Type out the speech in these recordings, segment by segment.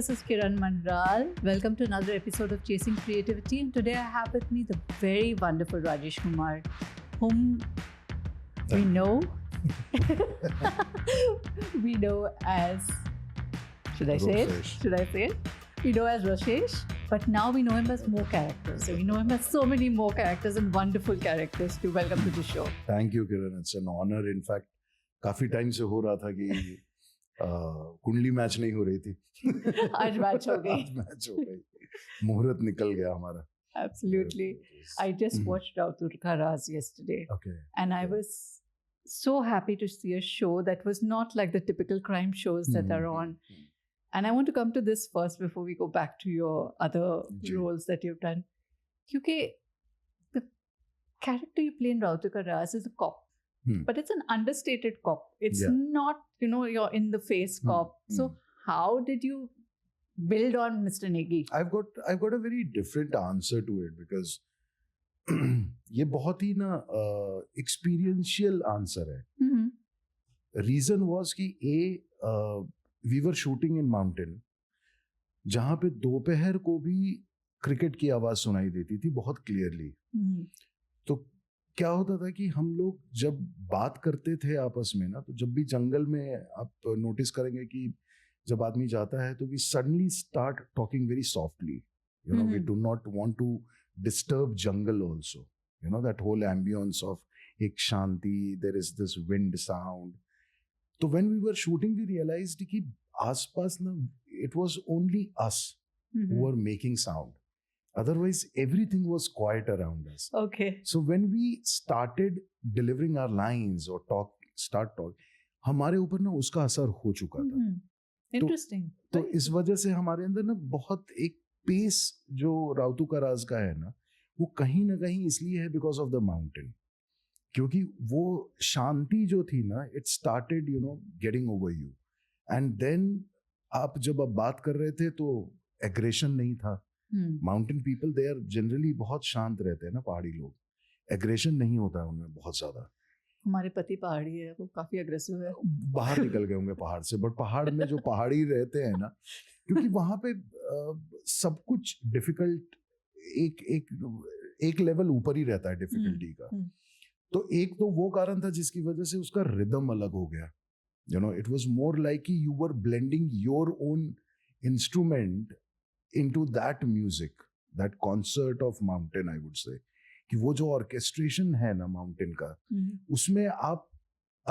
this is Kiran Mandral. Welcome to another episode of Chasing Creativity. And today I have with me the very wonderful Rajesh Kumar, whom we know. We know as, should I say it? We know as Rashesh, but now we know him as more characters. So we know him as so many more characters and wonderful characters too. Welcome to the show. Thank you, Kiran. It's an honor. In fact, काफी time से हो रहा था कि कुंडली match नहीं हो रही थी. आज मैच हो गई. आज मैच हो गई. मुहूर्त निकल गया हमारा. Absolutely. I just watched Rautu Ka Raaz yesterday. Okay. And I was so happy to see a show that was not like the typical crime shows that are on. And I want to come to this first before we go back to your other roles that you've done. Because the character you play in Rautu Ka Raaz is a cop. But it's an understated cop. It's not, your in-the-face cop. So how did you build on Mr. Negi? I've got a very different answer to it because ये बहुत ही ना experiential answer है. Reason was कि we were shooting in mountain, जहाँ पे दोपहर को भी क्रिकेट की आवाज सुनाई देती थी बहुत क्लियरली. तो क्या होता था कि हम लोग जब बात करते थे आपस में ना, तो जब भी जंगल में आप नोटिस करेंगे कि जब आदमी जाता है तो we suddenly start talking very softly. We do not want to disturb jungle also. That whole ambiance of एक शांति, there is this wind sound. तो when we were shooting we realized कि आसपास ना it was only us who were making sound. Otherwise, everything was quiet around us. Okay. So when we started delivering our lines or start talk, हमारे ऊपर ना उसका असर हो चुका था. Interesting. तो इस वजह से हमारे अंदर ना बहुत एक पेस जो राउतू का राज का है ना, वो कहीं ना कहीं इसलिए है because of the mountain. क्योंकि वो शांति जो थी ना, it started getting over you. And then आप जब आप बात कर रहे थे तो aggression नहीं था. Mountain people they are generally बहुत शांत रहते हैं ना, पहाड़ी लोग. एग्रेशन नहीं होता है उनमें बहुत ज्यादा. हमारे पति पहाड़ी है, वो काफी अग्रेसिव है. बाहर निकल गए होंगे पहाड़ से. बट पहाड़ में जो पहाड़ी रहते हैं ना, क्योंकि वहां पे सब कुछ डिफिकल्ट एक लेवल ऊपर ही रहता है डिफिकल्टी का. तो एक तो वो कारण था जिसकी वजह से उसका रिदम अलग हो गया. It was more like you were blending your own instrument into that music, that concert of mountain, I would say. कि वो जो orchestration है ना mountain का, उसमें आप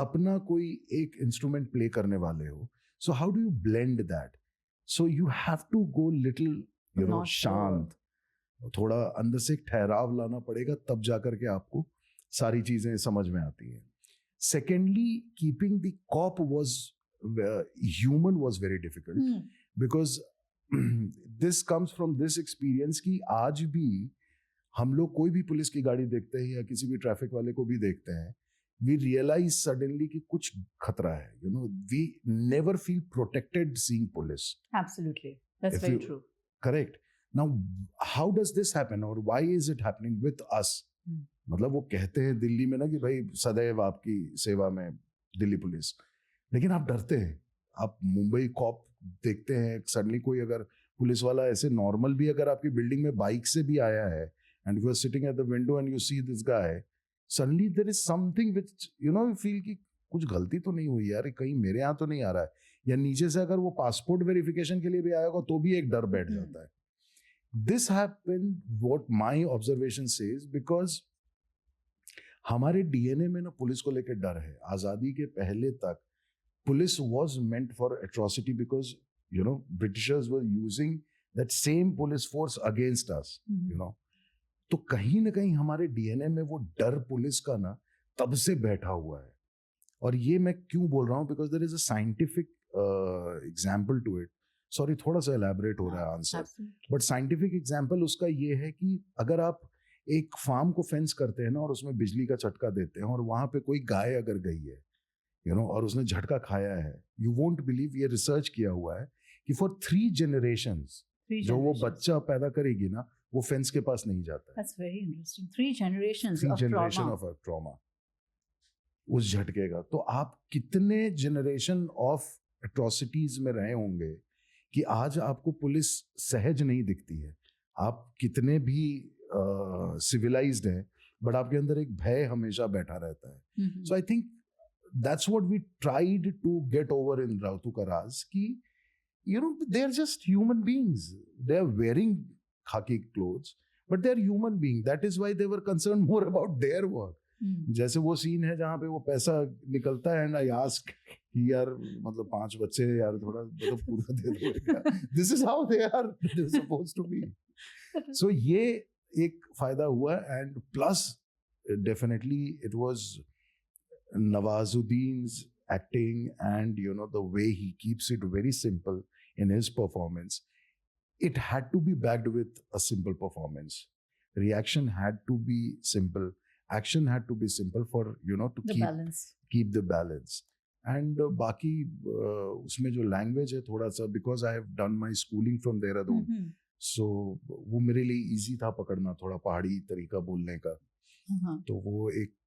अपना कोई एक instrument play करने वाले हो. So how do you blend that? So you have to go little, शांत. थोड़ा अंदर से एक ठहराव लाना पड़ेगा, तब जाकर के आपको सारी चीजें समझ में आती हैं. Secondly, keeping the cop human was very difficult because this comes from this experience कि आज भी हम लोग कोई भी पुलिस की गाड़ी देखते हैं या किसी भी ट्रैफिक वाले को भी देखते हैं, we realize suddenly कि कुछ खतरा है. We never feel protected seeing police. Absolutely, that's very true. Correct. Now, how does this happen or why is it happening with us? मतलब वो कहते हैं दिल्ली में ना कि भाई सदैव आपकी सेवा में दिल्ली पुलिस, लेकिन आप डरते हैं. आप मुंबई कॉप देखते हैं, सडनली कोई अगर पुलिस वाला ऐसे नॉर्मल भी अगर आपकी बिल्डिंग में बाइक से भी आया है and you are sitting at the window and you see this guy, suddenly there is something which you feel कि कुछ गलती तो नहीं हुई यार, कहीं मेरे यहाँ तो नहीं आ रहा है. या नीचे से अगर वो पासपोर्ट वेरिफिकेशन के लिए भी आया होगा तो भी एक डर बैठ जाता है. This happened, what my observation says, because हमारे डीएनए में ना पुलिस को लेकर डर है. आजादी के पहले तक police was meant for atrocity because Britishers were using that same police force against us. तो कहीं ना कहीं हमारे डीएनए में वो डर पुलिस का ना तब से बैठा हुआ है. और ये मैं क्यों बोल रहा हूँ, because there is a scientific example to it. Sorry, थोड़ा सा एलैबोरेट हो रहा है आंसर, बट साइंटिफिक एग्जाम्पल उसका ये है कि अगर आप एक फार्म को फेंस करते हैं ना और उसमें बिजली का झटका देते हैं और वहां पे कोई गाय अगर गई है और उसने झटका खाया है, यू वोंट बिलीव, ये रिसर्च किया हुआ है कि फॉर 3 generations जो वो बच्चा पैदा करेगी ना, वो फेंस के पास नहीं जाता. That's very interesting. 3 generations of trauma उस झटके का. तो आप कितने जनरेशन ऑफ एट्रोसिटीज में रहे होंगे कि आज आपको पुलिस सहज नहीं दिखती है, आप कितने भी सिविलाइज्ड हैं, बट आपके अंदर एक भय हमेशा बैठा रहता है. So I think that's what we tried to get over in Rautu का राज, कि they are just human beings. They are wearing khaki clothes, but they are human beings. That is why they were concerned more about their work. जैसे वो scene है जहाँ पे वो पैसा निकलता है एंड आई आस्क कि यार मतलब 5 बच्चे यार थोड़ा मतलब पूरा दे दो. This is how they are supposed to be. So ये एक फायदा हुआ. And plus definitely it was Nawazuddin's acting, and the way he keeps it very simple in his performance. It had to be backed with a simple performance. Reaction had to be simple. Action had to be simple for to keep the balance. And बाकी उसमें जो language है थोड़ा सा, because I have done my schooling from Dehradun, so वो मेरे लिए easy था पकड़ना, थोड़ा पहाड़ी तरीका बोलने का. तो वो एक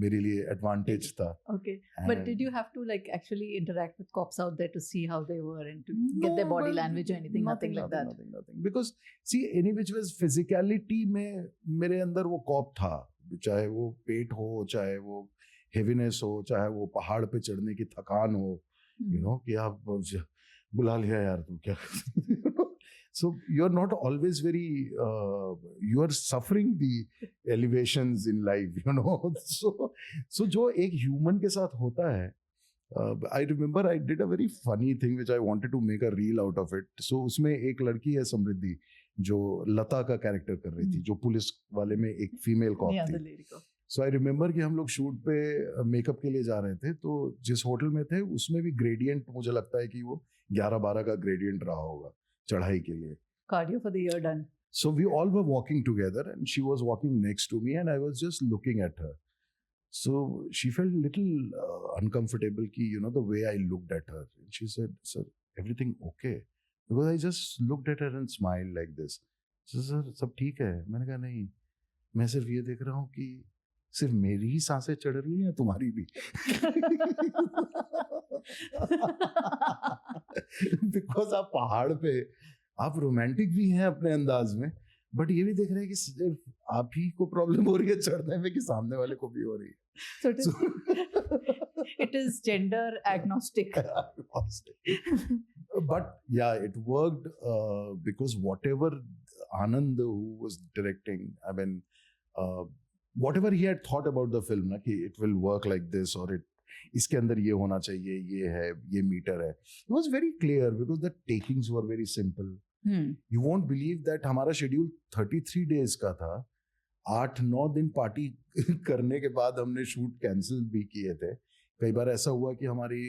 मेरे लिए एडवांटेज था. Okay, but did you have to like actually interact with cops out there to see how they were and to get their body language or anything? Nothing like that. Nothing. Because see, any which was physicality में मेरे अंदर वो corp था, चाहे वो पेट हो, चाहे वो हेवीनेस हो, चाहे वो पहाड़ पे चढ़ने की थकान हो, कि आप बुला लिया यार तू क्या. So you're not always very, you are suffering the elevations in life, So जो एक human के साथ होता है, I remember I did a very funny thing which I wanted to make a reel out of it. So उसमें एक लड़की है समृद्धि जो लता का कैरेक्टर कर रही थी, जो पुलिस वाले में एक फीमेल कॉप थी. So I remember कि हम लोग शूट पे मेकअप के लिए जा रहे थे, तो जिस होटल में थे उसमें भी ग्रेडियंट, मुझे लगता है कि वो 11-12 का ग्रेडियंट रहा होगा चढ़ाई के लिए. Cardio for the year done. So we all were walking together and she was walking next to me and I was just looking at her. So she felt a little uncomfortable ki, the way I looked at her. And she said, "Sir, everything okay?" Because I just looked at her and smiled like this. So, "Sir, सब ठीक है?" मैंने कहा नहीं, मैं सिर्फ ये देख रहा हूँ कि सिर्फ मेरी ही सांसें चढ़ रही हैं या तुम्हारी भी. Because आप पहाड़ पे, आप रोमांटिक भी हैं अपने अंदाज में, बट ये भी देख रहे हैं कि सिर्फ आप ही को प्रॉब्लम हो रही है चढ़ने में कि सामने वाले को भी हो रही है. So it is gender agnostic. But yeah, it worked because whatever Anand, who was directing, I mean, whatever he had thought about the film, na, कि it will work like this or इसके अंदर ये होना चाहिए, ये है, ये metre है. It was very clear because the takings were very simple. You won't believe that हमारा शेड्यूल 33 days का था. 8-9 दिन पार्टी करने के बाद हमने शूट कैंसिल भी किए थे. कई बार ऐसा हुआ कि हमारी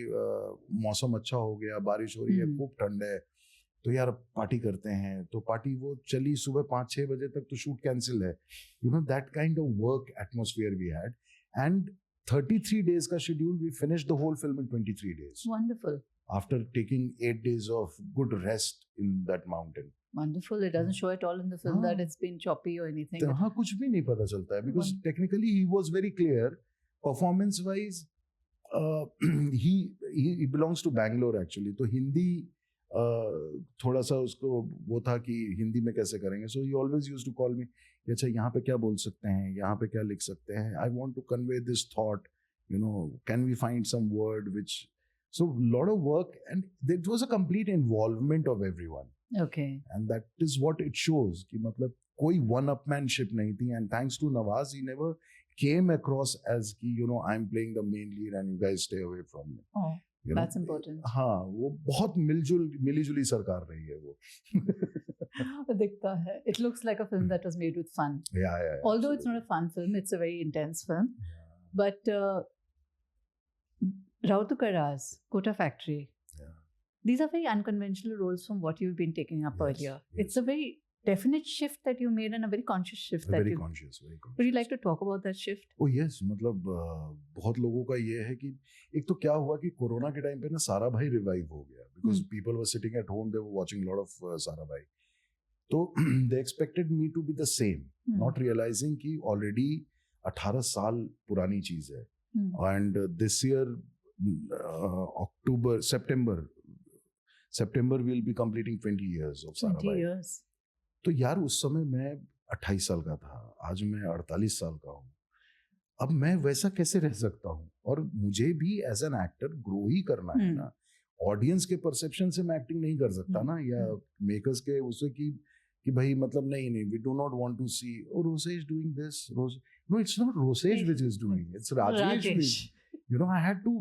मौसम अच्छा हो गया, बारिश हो रही है, खूब ठंड है, तो यार पार्टी करते हैं. तो पार्टी वो चली सुबह 5-6 बजे तक, तो शूट कैंसिल है. That kind of work atmosphere we had. And 33 days का schedule, we finished the whole film in 23 days. Wonderful. After taking 8 days of good rest in that mountain. Wonderful. It doesn't show at all in the film that it's been choppy or anything. हाँ, कुछ भी नहीं पता चलता है because technically he was very clear. Performance wise, he belongs to Bangalore actually. तो हिंदी थोड़ा सा उसको वो था कि हिंदी में कैसे करेंगे. So he always used to call me, अच्छा यहाँ पे क्या बोल सकते हैं, यहाँ पे क्या लिख सकते हैं, I want to convey this thought, can we find some word which. So a lot of work, and it was a complete involvement of everyone. Okay. And that is what it shows कि मतलब कोई one-upmanship नहीं थी. And thanks to Nawaz, he never came across as कि I'm playing the main lead and you guys stay away from me. Oh, that's important. हाँ, वो बहुत मिलीजुली सरकार रही है वो. दिखता है. It looks like a film that was made with fun. Yeah. Although it's not a fun film, it's a very intense film. Yeah. But Rautoo Ka Raaz, Kota Factory. Yeah. These are very unconventional roles from what you've been taking up earlier. Yes. It's a very definite shift that you made and a very conscious shift. Very conscious. Would you like to talk about that shift? Oh yes, मतलब बहुत लोगों का ये है कि एक तो क्या हुआ कि कोरोना के टाइम पे ना सारा भाई रिवाइव हो गया because people were sitting at home, they were watching a lot of सारा भाई. तो they expected me to be the same, not realizing कि already 18 साल पुरानी चीज है. And this year September September we'll be completing 20 years of 20 Sarabhai. years. तो यार उस समय मैं 28 साल का था, आज मैं 48 साल का हूँ. अब मैं वैसा कैसे रह सकता हूँ? और मुझे भी एज एन एक्टर ग्रो ही करना है ना. ऑडियंस के परसेप्शन से मैं एक्टिंग नहीं कर सकता ना, या मेकर्स के उससे कि भाई मतलब नहीं we do not want to see Rosesh doing this. No, it's not Rosesh which is doing, it's Rajesh. You know, I had to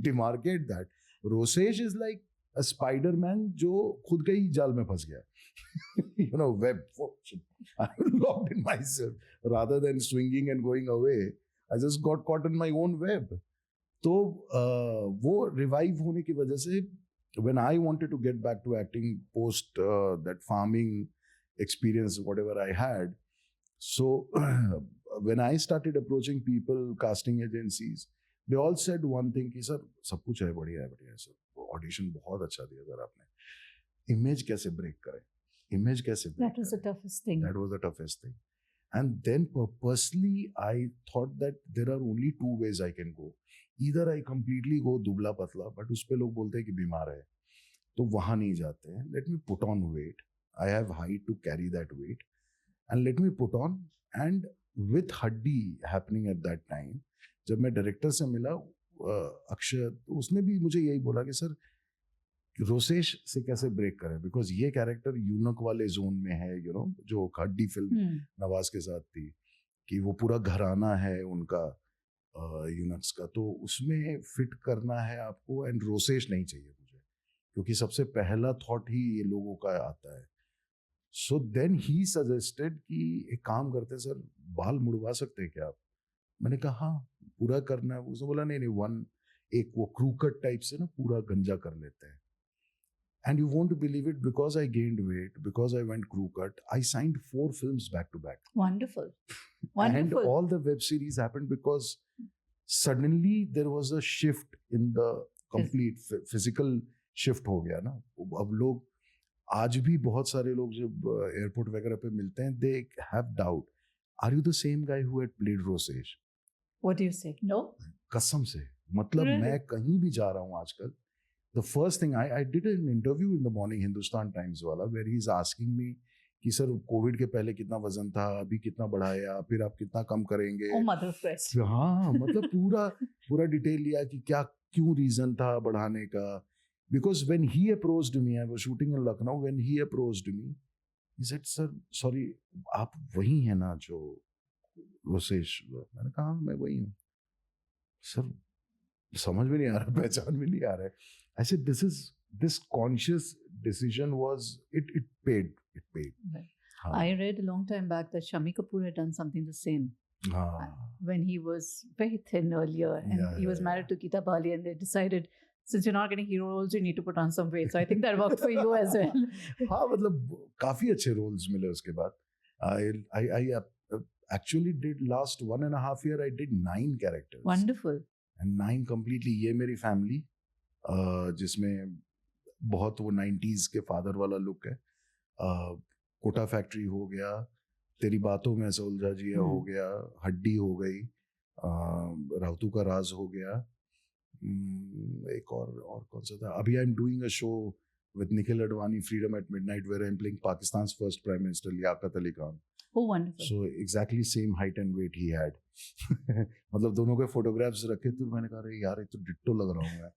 demarcate that. Rosesh is like a Spider-Man जो खुद के ही जाल में फंस गया. You know, web. I'm locked in myself. Rather than swinging and going away, I just got caught in my own web. तो वो revive होने की वजह से when I wanted to get back to acting post that farming experience, whatever I had, so when I started approaching people, casting agencies, they all said one thing कि sir सब कुछ है, बढ़िया है सर, ऑडिशन बहुत अच्छा दिया sir आपने, इमेज कैसे ब्रेक करें, इमेज कैसे break. That was the toughest thing. That was the toughest thing. And then purposely I thought that there are only two ways I can go. Either I completely go दुबला पतला, but उस पे लोग बोलते हैं कि बीमार है, तो वहाँ नहीं जाते हैं. Let me put on weight. I have height to carry that weight, and let me put on. And with हड्डी happening at that time, जब मैं डायरेक्टर से मिला अक्षय, तो उसने भी मुझे यही बोला कि सर रोसेश से कैसे ब्रेक करें, बिकॉज ये कैरेक्टर यूनक वाले जोन में है, यू नो, जो हड्डी फिल्म नवाज के साथ थी, कि वो पूरा घराना है उनका यूनक्स का, तो उसमें फिट करना है आपको, एंड रोसेश नहीं चाहिए मुझे, क्योंकि सबसे पहला थॉट ही ये लोगों का आता है. सो देन ही सजेस्टेड कि एक काम करते हैं सर, बाल मुड़वा सकते हैं क्या आप? मैंने कहा हाँ, पूरा करना है. उसने बोला नहीं, एक वो क्रूकट टाइप से ना पूरा गंजा कर लेते हैं. And you won't believe it, because I gained weight, because I went crew cut, I signed 4 films back to back. Wonderful. And all the web series happened because suddenly there was a shift in the complete physical shift हो गया ना. अब लोग आज भी बहुत सारे लोग जब एयरपोर्ट वगैरह पे मिलते हैं, they have doubt. Are you the same guy who had played Rosesh? What do you say? No? कसम से, मतलब मैं कहीं भी जा रहा हूँ आजकल, the first thing I did an interview in the morning, Hindustan Times वाला, where he's asking me कि सर कोविड के पहले कितना वजन था, अभी कितना बढ़ाया, फिर आप कितना कम करेंगे. Oh, mother of Christ. हाँ, मतलब पूरा डिटेल लिया कि क्यों रीजन था बढ़ाने का. Because when he approached me, I was shooting in Lucknow, when he approached me, he said, sir sorry, आप वही हैं ना जो रोसेश? मैंने कहा मैं वही हूँ सर. समझ में नहीं आ रहा, पहचान में नहीं आ रहा है. I said this conscious decision was it paid. Right. I read a long time back that Shami Kapoor had done something the same when he was very thin earlier, and he was married to Geeta Bali, and they decided, since you're not getting hero roles, you need to put on some weight. So I think that worked for you as well. हाँ, मतलब काफी अच्छे roles मिले उसके बाद. I actually did last 1.5 year, I did 9 characters. Wonderful. And 9 completely. ये मेरी family जिसमें बहुत वो 90s के फादर वाला लुक है. कोटा फैक्ट्री हो गया, तेरी बातों में ऐसा उलझा जिया हो गया, हड्डी हो गई, राउतू का राज हो गया, एक और कौन सा था, अभी I am doing a show with Nikhil Advani, Freedom at Midnight, where I'm playing Pakistan's first Prime Minister, Liaquat Ali Khan. Oh, wonderful. So exactly same height and weight he had. मतलब दोनों के photographs रखे, तो मैंने कहा अरे यार ये तो डिट्टो लग रहा हूँ मैं.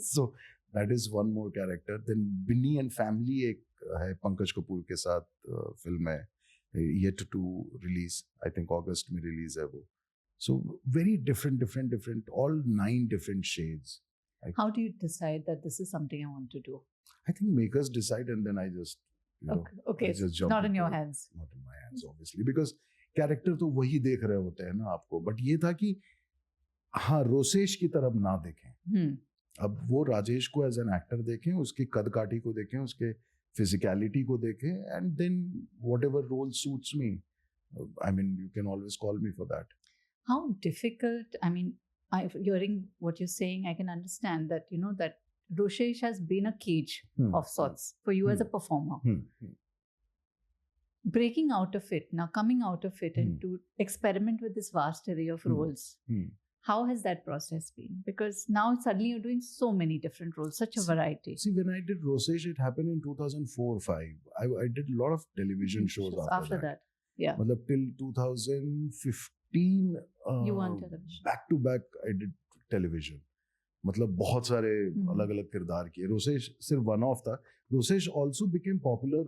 So that is one more character. Then Binny and Family एक है पंकज कपूर के साथ फिल्म है, yet to release. I think August में release है वो. So very different, all 9 different shades. How do you decide that this is something I want to do? I think makers decide, and then I just, you know, okay. I just jump. Not in your hands. Not in my hands, obviously, because character तो वही देख रहे होते हैं ना आपको. But ये था कि हाँ, रोसेश की तरफ ना देखें. अब वो राजेश को एज एन एक्टर देखें, उसकी कद काठी को देखें, उसके फिजिकलिटी को देखें, and then whatever role suits me. I mean, you can always call me for that. How difficult? I mean, hearing what you're saying, I can understand that, you know, that Rosesh has been a cage of sorts for you as a performer. Breaking out of it, now coming out of it and to experiment with this vast array of roles. How has that process been? Because now suddenly you're doing so many different roles, such a variety. See, when I did Rosesh, it happened in 2004-5. I did a lot of television shows after that. Yeah. Matlab till 2015. You were on television. Back to back, I did television. मतलब बहुत सारे अलग अलग किरदार किए. रोसेश सिर्फ one of था. Rosesh also became popular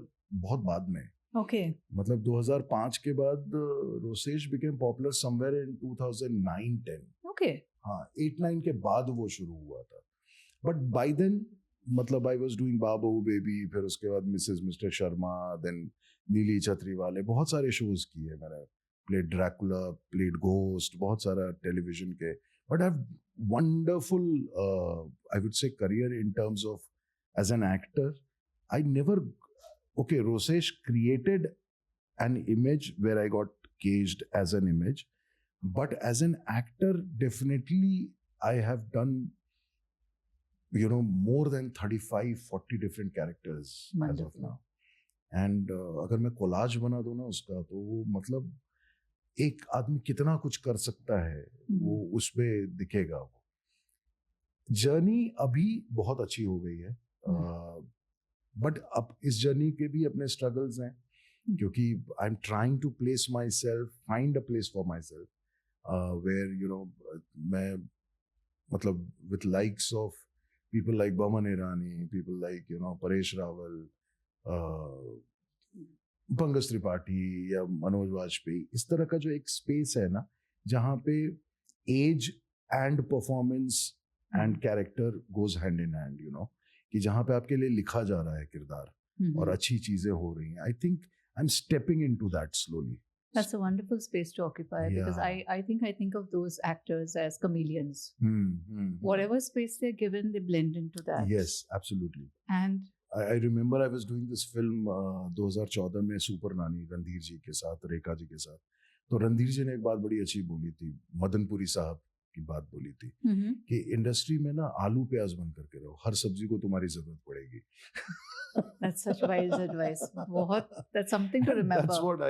बहुत बाद में. Okay. मतलब 2005 के बाद Rosesh became popular somewhere in 2009-10. Okay. हाँ, 8-9 के बाद वो शुरू हुआ था. But by then, मतलब I was doing Babu baby, फिर उसके बाद मिसेस मिस्टर शर्मा, then नीली छतरी वाले, बहुत सारे शोज किए मैंने. Played Dracula, played Ghost, बहुत सारा टेलीविजन के. But I have wonderful, I would say, career in terms of as an actor. I never, okay, Rosesh created an image where I got caged as an image. But as an actor, definitely I have done, you know, more than 35-40 different characters as of now. And अगर मैं collage बना दूँ ना उसका, तो वो मतलब एक आदमी कितना कुछ कर सकता है वो उसमें दिखेगा. वो जर्नी अभी बहुत अच्छी हो गई है, बट अब इस जर्नी के भी अपने स्ट्रगल्स हैं, क्योंकि I am trying to place myself, find a place for myself where you know मैं मतलब with likes of people like Boman Irani, people like, you know, Paresh Rawal, Pankaj Tripathi या मनोज वाजपेयी, इस तरह का जो एक स्पेस है ना, जहाँ पे age and performance and character goes hand in hand, you know, कि जहाँ पे आपके लिए लिखा जा रहा है किरदार और अच्छी चीजें हो रही हैं. आई think I am stepping into that slowly. That's a wonderful space to occupy, because I think of those actors as chameleons. Whatever space they're given, they blend into that. Yes, absolutely. And I remember I was doing this film 2014 में super नानी रणधीर जी के साथ, रेखा जी के साथ. तो रणधीर जी ने एक बात बड़ी अच्छी बोली थी, मदनपुरी साहब की बात बोली थी कि इंडस्ट्री में ना आलू प्याज बन करके रहो, हर सब्जी को तुम्हारी जरूरत पड़ेगी. That's such wise advice. That's something to remember. That's what I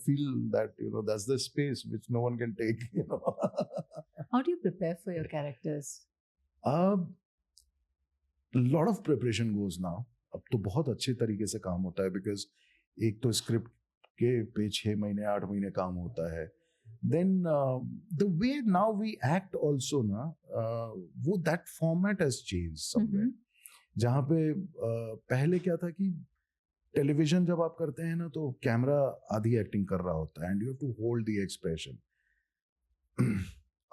feel, that, you know, that's the space which no one can take, you know. How do you prepare for your characters? Lot of preparation goes now. अब तो बहुत अच्छे तरीके से काम होता है, because एक तो स्क्रिप्ट के पे 6 महीने 8 महीने काम होता है. Then the way now we act also ना, वो that format has changed somewhere. जहाँ पे पहले क्या था कि टेलीविजन जब आप करते हैं ना, तो कैमरा आधी एक्टिंग कर रहा होता है and you have to hold the expression.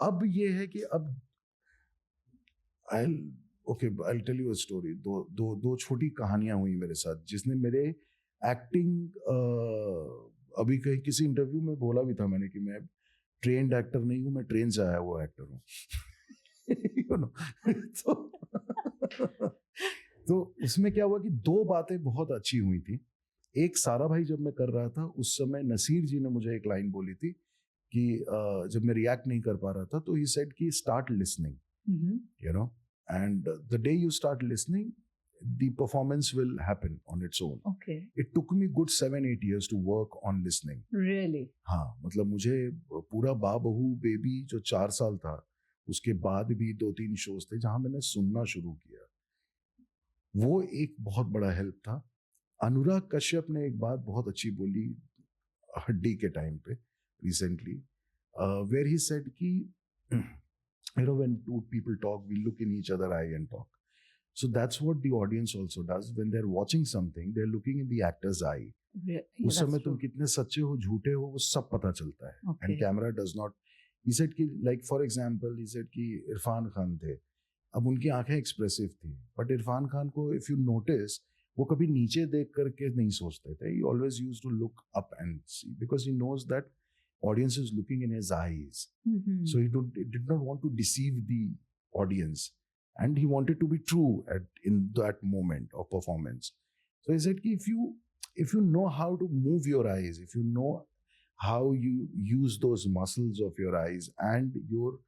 अब ये है कि अब I'll tell you a story. दो छोटी कहानियां हुई मेरे साथ, जिसने मेरे एक्टिंग, अभी कहीं किसी इंटरव्यू में बोला भी था मैंने कि मैं ट्रेन्ड एक्टर नहीं हूँ, मैं ट्रेन से आया हुआ एक्टर हूँ. you know, तो उसमें क्या हुआ कि 2 बातें बहुत अच्छी हुई थी. एक, सारा भाई जब मैं कर रहा था उस समय नसीर जी ने मुझे एक लाइन बोली थी कि जब मैं रिएक्ट नहीं कर पा रहा था, तो ही सेड कि start listening, you know, and the day you start listening the performance will happen on its own. Okay. It took me good 7-8 years to work on listening. Really? हाँ, मतलब मुझे पूरा बहू बेबी जो 4 साल था, उसके बाद भी 2-3 शोज थे जहां मैंने सुनना शुरू किया. वो एक बहुत बड़ा हेल्प था. अनुराग कश्यप ने एक बात बहुत अच्छी बोली हड्डी के टाइम पे रिसेंटली, वेयर ही सेड कि you know, when two people talk, we look in each other eye and talk. So that's what the audience also does. When they're watching something, they're looking in the actor's eye. उस समय तुम कितने सच्चे हो झूठे हो वो सब पता चलता है. Okay. And camera does not. He said कि, like for example, he said कि इरफान खान थे, अब उनकी आंखें एक्सप्रेसिव थी, बट इरफान खान को if you notice, वो कभी नीचे देख करके नहीं सोचते थे. He always used to look up and see, because he knows that audience is looking in his eyes. So he did not want to deceive the audience. And he wanted to be true in that moment of performance. So he said, if you know how to move your eyes, if you know how you use those muscles of your eyes, and your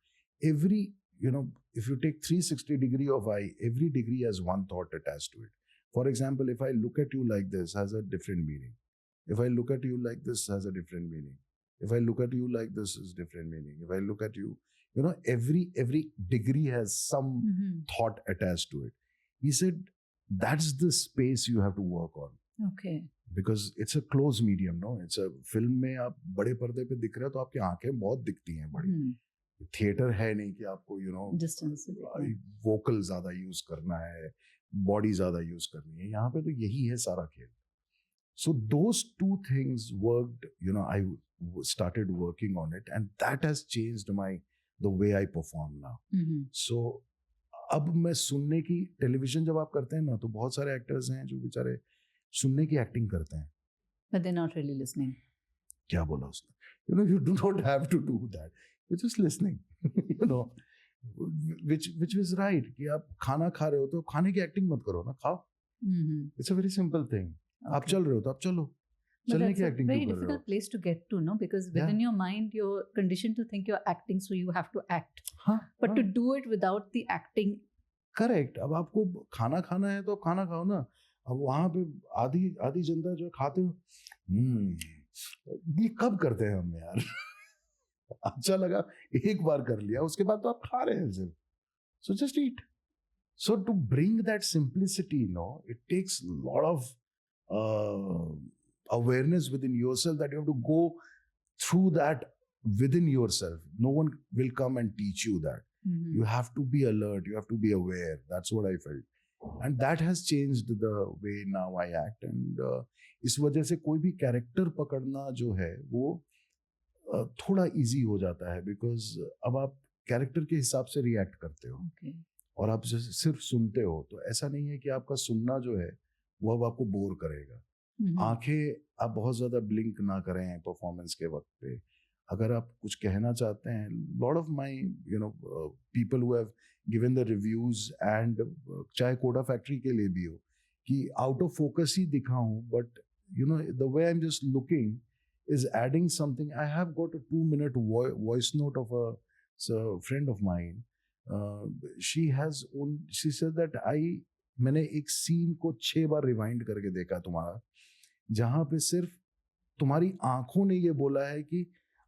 every, you know, if you take 360 degree of eye, every degree has one thought attached to it. For example, if I look at you like this, has a different meaning. If I look at you like this, has a different meaning. If I look at you like this, is different meaning. If I look at you you know, every degree has some thought attached to it. He said that's the space you have to work on. Okay. Because it's a closed medium, no? It's a film में आप बड़े पर्दे पे दिख रहे हो तो आपकी आंखें बहुत दिखती हैं बड़ी. थिएटर है नहीं कि आपको you know वोकल ज्यादा यूज करना है, बॉडी ज्यादा यूज करनी है. यहाँ पे तो यही है सारा खेल. So those two things worked, you know, I started working on it and that has changed the way I perform now. So अब मैं सुनने की, टेलीविजन जब आप करते हैं ना तो बहुत सारे एक्टर्स हैं जो बेचारे सुनने की एक्टिंग करते हैं. But they're not really listening. क्या बोला उसने? You know, you do not have to do that. You're just listening. You know, which is right. कि आप खाना खा रहे हो तो खाने की एक्टिंग मत करो ना, खाओ. It's a very simple thing. आप चल रहे हो तो आप चलो. चलने की एक्टिंग क्यों कर रहे हो? Very difficult place to get to, no? Because within your mind you're conditioned to think you're acting, so you have to act. But to do it without the acting. Correct. अब आपको खाना खाना है तो खाना खाओ ना. अब वहाँ पे आधी जनता जो खाते हो, ये कब करते हैं हम यार? अच्छा लगा एक बार कर लिया, उसके बाद तो आप खा रहे हैं सिर्फ. So just eat. So to bring that simplicity, it takes a lot of awareness within yourself that you have to go through that within yourself. No one will come and teach you that. You have to be alert. You have to be aware. That's what I felt. And that has changed the way now I act. And इस वजह से कोई भी character पकड़ना जो है वो थोड़ा इजी हो जाता है, बिकॉज अब आप कैरेक्टर के हिसाब से रिएक्ट करते हो. और आप सिर्फ सुनते हो तो ऐसा नहीं है कि आपका सुनना जो है वो अब आपको बोर करेगा. आंखें आप बहुत ज्यादा ब्लिंक ना करें परफॉर्मेंस के वक्त पे. अगर आप कुछ कहना चाहते हैं, lot of my people who have given the reviews and चाहे कोडा फैक्ट्री के लिए भी हो कि आउट ऑफ फोकस ही दिखाऊं, but the way I am just looking is adding something. I have got a 2-minute voice note of a friend of mine. She said that मैंने एक सीन को 6 बार रिवाइंड करके देखा तुम्हारा, जहां पे सिर्फ तुम्हारी आंखों ने ये बोला है कि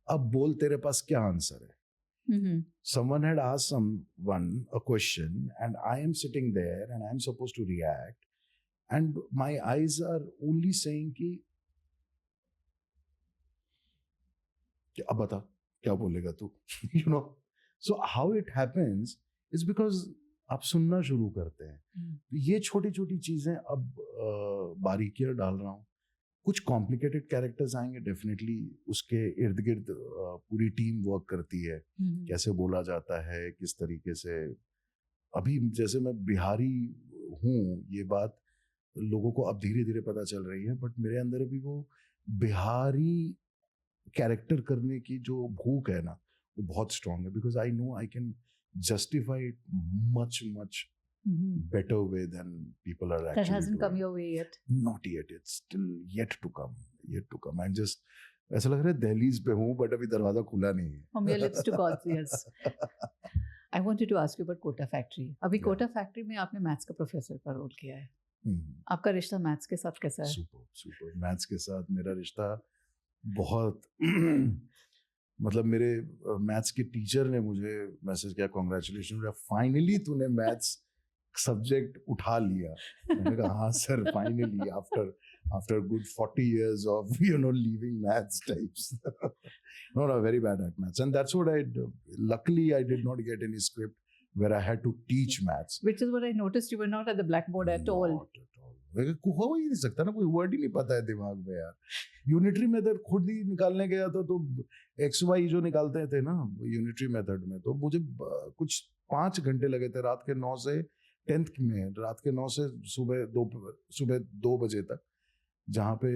अब बोल तेरे पास क्या आंसर है. Someone had asked someone a question and I am sitting there and I am supposed to react and my eyes are only saying कि अब बता क्या बोलेगा तू. So how it happens is because आप सुनना शुरू करते हैं. ये छोटी छोटी चीजें अब बारीकियां डाल रहा हूँ. कुछ कॉम्प्लिकेटेड कैरेक्टर्स आएंगे डेफिनेटली, उसके इर्द गिर्द पूरी टीम वर्क करती है. कैसे बोला जाता है, किस तरीके से. अभी जैसे मैं बिहारी हूँ, ये बात लोगों को अब धीरे धीरे पता चल रही है, बट मेरे अंदर अभी वो बिहारी कैरेक्टर करने की जो भूख है ना वो बहुत स्ट्रांग है. Because I know I can justify it much better way than people are actually that hasn't doing. Come your way yet? Not yet. It's still yet to come. I'm just ऐसा लग रहा है दहलीज पे हूँ, but अभी दरवाजा खुला नहीं है. From your lips to God's ears. I wanted to ask you about Kota Factory. अभी कोटा फैक्ट्री में आपने मैथ्स का प्रोफेसर का रोल किया है. आपका रिश्ता मैथ्स के साथ कैसा है? सुपर. मैथ्स के साथ मेरा रिश्ता बहुत मतलब मेरे मैथ्स के टीचर ने मुझे मैसेज किया, कांग्रेचुलेशन, फाइनली तूने मैथ्स सब्जेक्ट उठा लिया. मैंने कहा हाँ sir, finally after good 40 years of leaving maths types. No, very bad at maths, and that's what I did. Luckily I did not get any script where I had to teach maths, which is what I noticed. You were not at the blackboard at all. हो ही नहीं सकता ना, कोई word ही नहीं पता है दिमाग में यार. यूनिटरी मेथड खुद ही निकालने गया था तो XY जो निकालते थे ना यूनिटरी मेथड में, तो मुझे कुछ 5 घंटे लगे थे रात के 9 से 10th में, रात के 9 से सुबह 2 बजे तक, जहाँ पे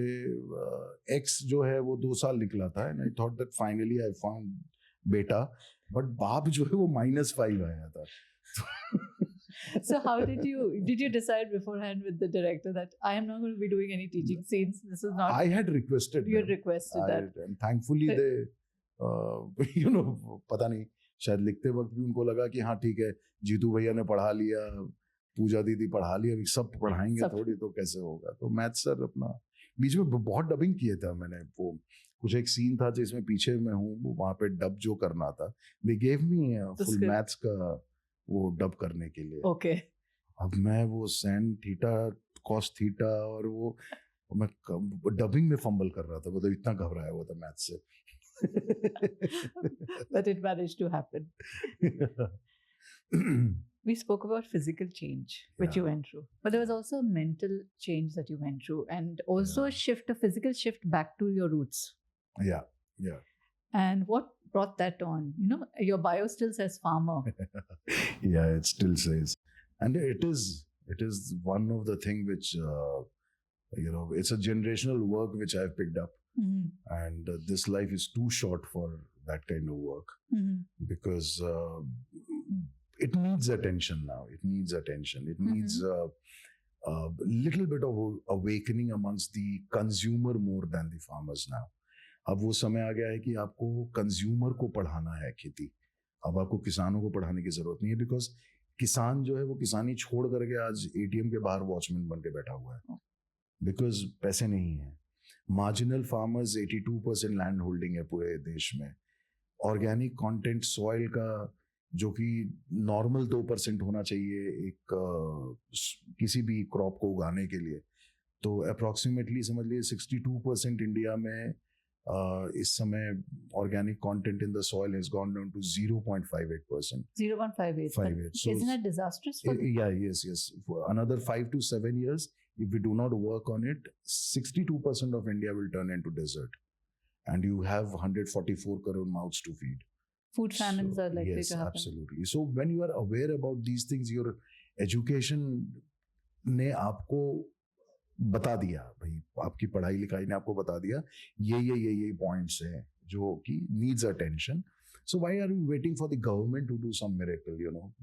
X जो है वो 2 साल निकला था. And I thought that finally I found बेटा, बट बाप जो है वो -5 आया था. So how did you decide beforehand with the director that I am not going to be doing any teaching scenes? This is not. I had requested. You had requested that. And thankfully they, पता नहीं, शायद लिखते वक्त भी उनको लगा कि हाँ ठीक है, जीतू भैया ने पढ़ा लिया, पूजा दीदी पढ़ा लिया, अभी सब पढ़ाएंगे थोड़ी तो कैसे होगा. तो मैथ सर अपना बीच में बहुत डबिंग किए थे मैंने. वो कुछ एक सीन था जिसमें पीछे मैं हूँ, वहाँ पे डब जो करना था, they gave me full script. Maths का वो डब करने के लिए। Okay. अब मैं वो सैन थीटा कॉस थीटा और वो मैं डबिंग में फंबल कर रहा था, मतलब इतना घबराया हुआ था मैथ्स से। But it managed to happen. We spoke about physical change, which you Yeah. went through, but there was also a mental change that you went through, and also Yeah. a physical shift back to your roots. Yeah, yeah. And what brought that on? You know, your bio still says farmer. Yeah, it still says, and it is one of the thing which it's a generational work which I've picked up, and this life is too short for that kind of work, because it needs attention now. It needs attention. It needs a little bit of awakening amongst the consumer more than the farmers now. अब वो समय आ गया है कि आपको consumer को पढ़ाना है खेती। अब आपको किसानों को पढ़ाने की जरूरत नहीं है, बिकॉज किसान जो है वो किसानी छोड़ करके आज एटीएम के बाहर वॉचमैन बन के बैठा हुआ है, बिकॉज पैसे नहीं है। मार्जिनल फार्मर्स 82% लैंड होल्डिंग है पूरे देश में। ऑर्गेनिक कंटेंट सॉइल का जो कि नॉर्मल 2% होना चाहिए एक किसी भी क्रॉप को उगाने के लिए, तो अप्रॉक्सीमेटली समझ लीजिए 62% इंडिया में इस समय organic content in the soil has gone down to 0.58%. 0.58. So isn't that disastrous? Yes. For another 5 to 7 years, if we do not work on it, 62% of India will turn into desert, and you have 144 crore mouths to feed. Food famines are likely to happen. Absolutely. So when you are aware about these things, your education ने आपको बता दिया, भाई आपकी पढ़ाई लिखाई ने आपको बता दिया ये पॉइंट्स हैं जो कि needs attention. So why are we waiting for the government to do some miracle?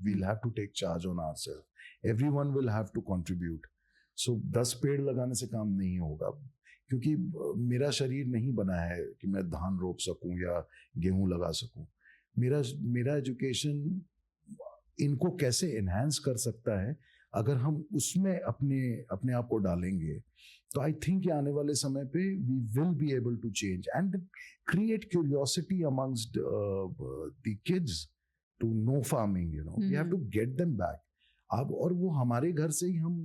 We'll have to take charge on ourselves. Everyone will have to contribute. So 10 पेड़ लगाने से काम नहीं होगा, क्योंकि मेरा शरीर नहीं बना है कि मैं धान रोप सकूं या गेहूं लगा सकूं। मेरा एजुकेशन इनको कैसे एनहांस कर सकता है, अगर हम उसमें अपने आप को डालेंगे, तो आई थिंक आने वाले समय पे we will be able to change and create curiosity amongst the kids to know farming. We have to get them back. अब और वो हमारे घर से ही हम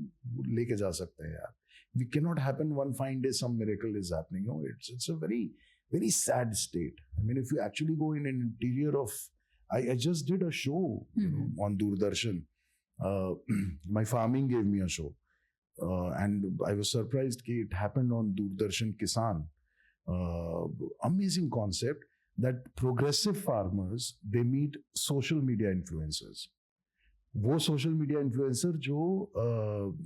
लेके जा सकते हैं यार. We cannot happen one fine day some miracle is happening. It's a very, very sad state. I mean, if you actually go in an interior of, I just did a show on Doordarshan. My farming gave me a show, and I was surprised that it happened on Doordarshan Kisan. Amazing concept that progressive farmers, they meet social media influencers. वो social media influencer जो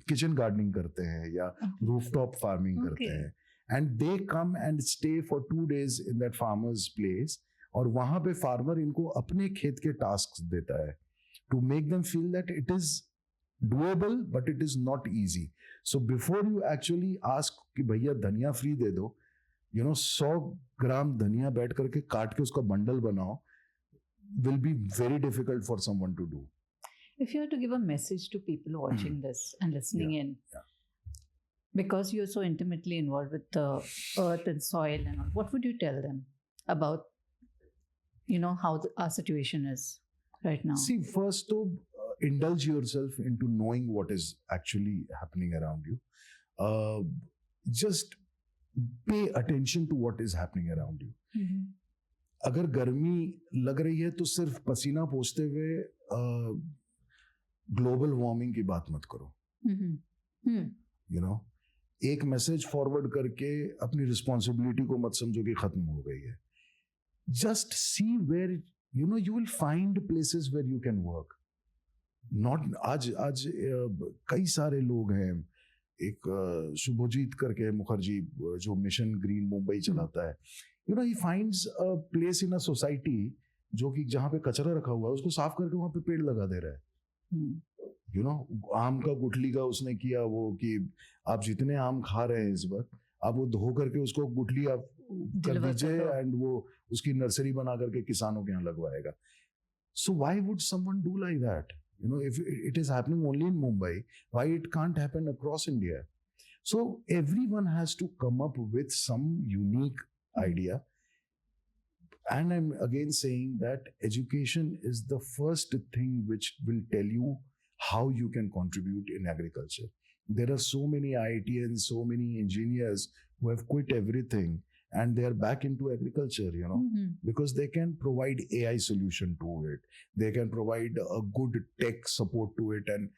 kitchen gardening करते हैं या rooftop farming करते हैं, and they come and stay for 2 days in that farmers place, और वहां पे फार्मर इनको अपने खेत के टास्क देता है to make them feel that it is doable but it is not easy. So before you actually ask कि भैया धनिया फ्री दे दो, 100 ग्राम धनिया बैठ करके काट के उसका बंडल बनाओ, will be very difficult for someone to do. If you had to give a message to people watching this and listening in, because you're so intimately involved with the earth and soil and all, what would you tell them about, how our situation is right now? See, first, indulge yourself into knowing what is actually happening around you. Just pay attention to what is happening around you. अगर गर्मी लग रही है तो सिर्फ पसीना पोंछते हुए global warming की बात मत करो. एक मैसेज फॉरवर्ड करके अपनी रिस्पॉन्सिबिलिटी को मत समझो कि खत्म हो गई है. Just see where you will find places where you can work. Not आज कई सारे लोग हैं. एक शुभजीत करके मुखर्जी जो मिशन ग्रीन मुंबई चलाता है, he finds a place in a society जो कि जहाँ पे कचरा रखा हुआ है उसको साफ करके वहां पे पेड़ लगा दे रहा है. आम का गुठली का उसने किया वो कि आप जितने आम खा रहे हैं इस वक्त, आप वो धो करके उसको गुठली आप कर दीजिए एंड वो उसकी नर्सरी बना करके किसानों के यहाँ लगवाएगा. So why would someone do like that? if it is happening only in Mumbai, why it can't happen across India? So everyone has to come up with some unique idea. And I'm again saying that education is the first thing which will tell you how you can contribute in agriculture. There are so many IITians, so many engineers who have quit everything and they are back into agriculture, you know, because they can provide AI solution to it. They can provide a good tech support to it and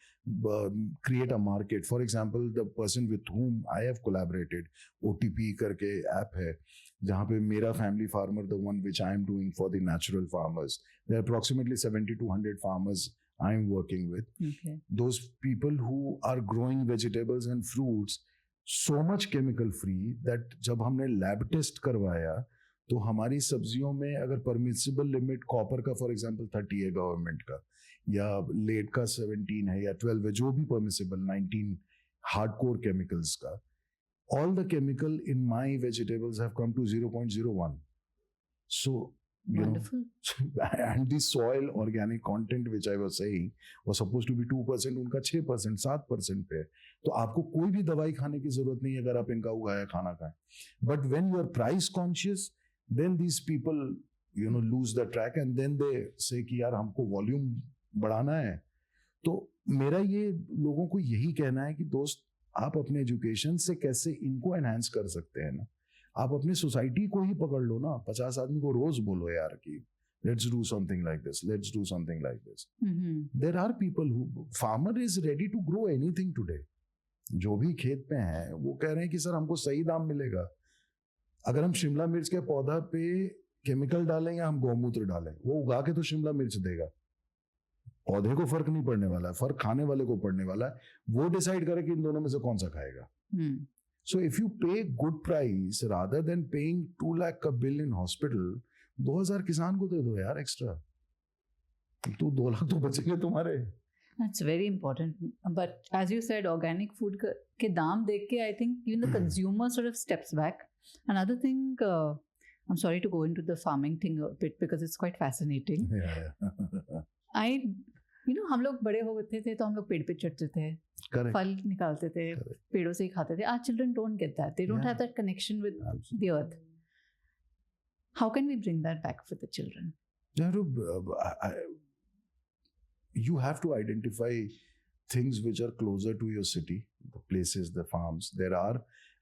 create a market. For example, the person with whom I have collaborated, OTP करके app है, जहाँ पे मेरा family farmer, the one which I am doing for the natural farmers, there are approximately 70 to 100 farmers I am working with. Okay. Those people who are growing vegetables and fruits so much chemical free that जब हमने lab test करवाया तो हमारी सब्जियों में अगर permissible limit copper का for example 30 है गवर्नमेंट का, या लेड का 17 है या 12 है, जो भी परमिसिबल 19 हार्डकोर केमिकल्स का, all the chemical in my vegetables have come to 0.01. So Wonderful. And the soil organic content which I was saying was supposed to be 2%, उनका 6%, 7% पे है. तो आपको कोई भी दवाई खाने की जरूरत नहीं है अगर आप इनका उगाया खाना खाएं. But when you are price conscious, then these people lose the track and then they say कि यार हमको वॉल्यूम बढ़ाना है. तो मेरा ये लोगों को यही कहना है कि दोस्त, आप अपने एजुकेशन से कैसे इनको एनहांस कर सकते हैं ना. आप अपनी सोसाइटी को ही पकड़ लो ना, 50 आदमी को रोज बोलो यार कि let's do something like this, let's do something like this. There are people who, farmer is ready to grow anything today. जो भी खेत पे हैं वो कह रहे हैं कि सर हमको सही दाम मिलेगा. अगर हम शिमला मिर्च के पौधा पे केमिकल डालें या हम गौमूत्र डालें, वो उगा के तो शिमला मिर्च देगा. पौधे को फर्क नहीं पड़ने वाला है, फर्क खाने वाले को पड़ने वाला है. वो डिसाइड करे कि इन दोनों में से कौन सा खाएगा. So if you pay good price rather than paying 2 lakh a bill in hospital, 2000 किसान को दे दो यार एक्स्ट्रा, तो 2 लाख तो बचेंगे तुम्हारे. That's very important. But as you said, organic food के दाम देख के, I think even the consumer sort of steps back. Another thing, I'm sorry to go into the farming thing a bit because it's quite fascinating. Yeah. हम लोग बड़े होते थे तो हम लोग पेड़ पे चढ़ते थे, फल निकालते थे, पेड़ों से ही खाते थे. Our children don't get that. They don't have that connection with the earth. How can we bring that back for the children? You have to identify things which are closer to your city, the places, the farms.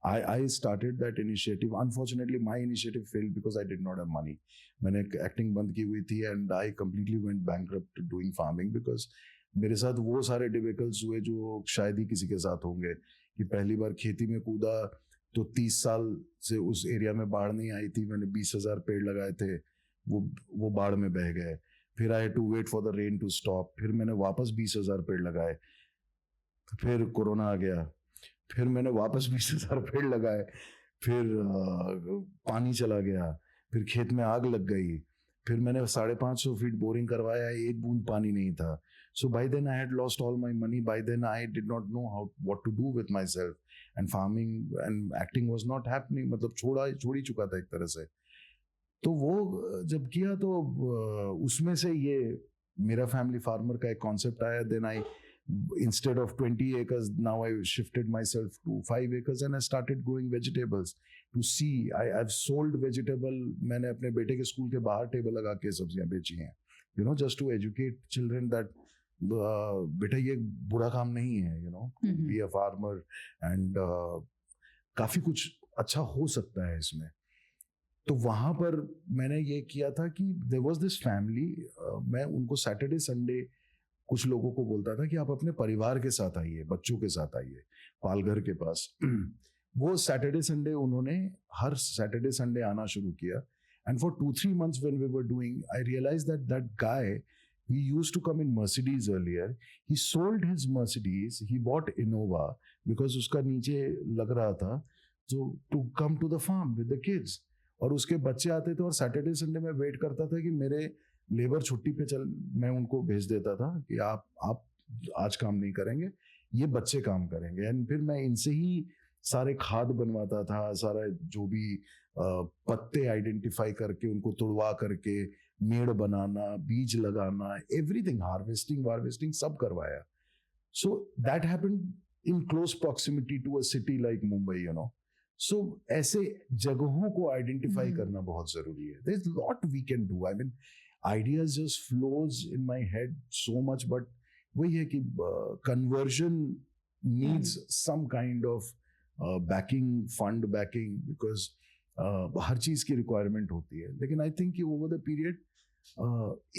I started that initiative. Unfortunately, my initiative failed because I did not have money. मैंने acting बंद की हुई थी and I completely went bankrupt doing farming because मेरे साथ वो सारे डिफिकल्ट्स हुए जो शायद ही किसी के साथ होंगे. कि पहली बार खेती में कूदा तो 30 साल से उस एरिया में बाढ़ नहीं आई थी. मैंने 20,000 पेड़ लगाए थे, वो बाढ़ में बह गए. फिर I had to wait for the rain to stop. फिर मैंने वापस 20,000 पेड़ लगाए. फिर कोरोना आ गया. फिर मैंने वापस 20,000 पेड़ लगाए. फिर पानी चला गया. फिर खेत में आग लग गई. फिर मैंने 550 फीट बोरिंग करवाया, एक बूंद पानी नहीं था. So by then I had lost all my money. By then I did not know what to do with myself. And farming and acting was not happening. मतलब छोड़ ही चुका था एक तरह से. तो वो जब किया तो उसमें से ये मेरा फैमिली फार्मर का एक कॉन्सेप्ट आया. Then I, instead of 20 acres, now I shifted myself to 5 acres and I started growing vegetables. To see, I've sold vegetable. मैंने अपने बेटे के स्कूल के बाहर टेबल लगा के सब्जियां बेची हैं. Just to educate children that बेटा ये बुरा काम नहीं है. Be a farmer and काफी कुछ अच्छा हो सकता है इसमें. तो वहां पर मैंने ये किया था कि there was this family. मैं उनको सैटरडे संडे कुछ लोगों को बोलता था कि आप अपने परिवार के साथ आइए, बच्चों के साथ आइए पालघर के पास. वो सैटरडे संडे उन्होंने हर सैटरडे संडे आना शुरू किया. And for 2-3 months when we were doing, I realized that guy, he used to come in Mercedes earlier. He sold his Mercedes. He bought Innova because उसका नीचे लग रहा था. So to come to the farm with the kids. और उसके बच्चे आते थे और सैटरडे संडे में वेट करता था कि मेरे लेबर छुट्टी पे चल, मैं उनको भेज देता था कि आप आज काम नहीं करेंगे, ये बच्चे काम करेंगे. एंड फिर मैं इनसे ही सारे खाद बनवाता था, सारा जो भी पत्ते आइडेंटिफाई करके उनको तुड़वा करके मेड़ बनाना, बीज लगाना, एवरीथिंग, हार्वेस्टिंग सब करवाया. So that happened in close proximity to a city like Mumbai. So ऐसे जगहों को आइडेंटिफाई हम्म। करना बहुत जरूरी है. There is lot we can do. I mean ideas just flows in my head so much, but वही है कि conversion needs some kind of backing, fund backing, because हर चीज की requirement होती है. लेकिन I think कि over the period